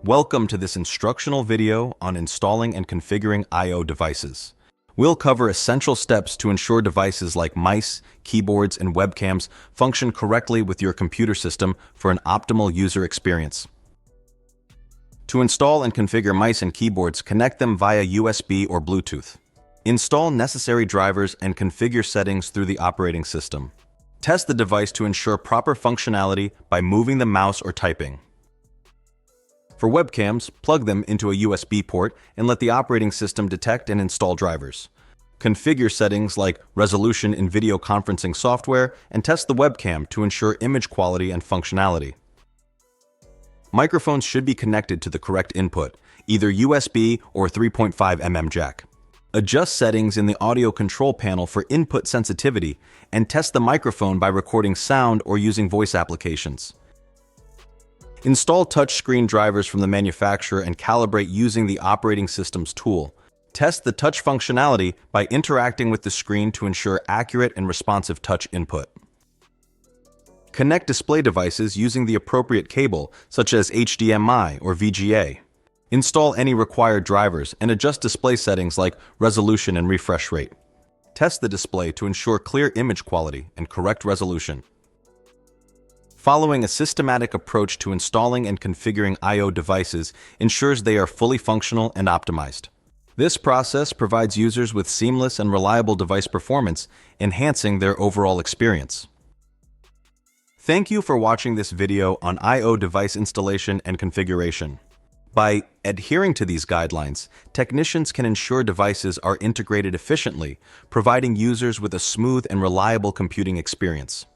Welcome to this instructional video on installing and configuring I/O devices. We'll cover essential steps to ensure devices like mice, keyboards, and webcams function correctly with your computer system for an optimal user experience. To install and configure mice and keyboards, connect them via USB or Bluetooth. Install necessary drivers and configure settings through the operating system. Test the device to ensure proper functionality by moving the mouse or typing. For webcams, plug them into a USB port and let the operating system detect and install drivers. Configure settings like resolution in video conferencing software and test the webcam to ensure image quality and functionality. Microphones should be connected to the correct input, either USB or 3.5mm jack. Adjust settings in the audio control panel for input sensitivity and test the microphone by recording sound or using voice applications. Install touchscreen drivers from the manufacturer and calibrate using the operating system's tool. Test the touch functionality by interacting with the screen to ensure accurate and responsive touch input. Connect display devices using the appropriate cable, such as HDMI or VGA. Install any required drivers and adjust display settings like resolution and refresh rate. Test the display to ensure clear image quality and correct resolution. Following a systematic approach to installing and configuring I/O devices ensures they are fully functional and optimized. This process provides users with seamless and reliable device performance, enhancing their overall experience. Thank you for watching this video on I/O device installation and configuration. By adhering to these guidelines, technicians can ensure devices are integrated efficiently, providing users with a smooth and reliable computing experience.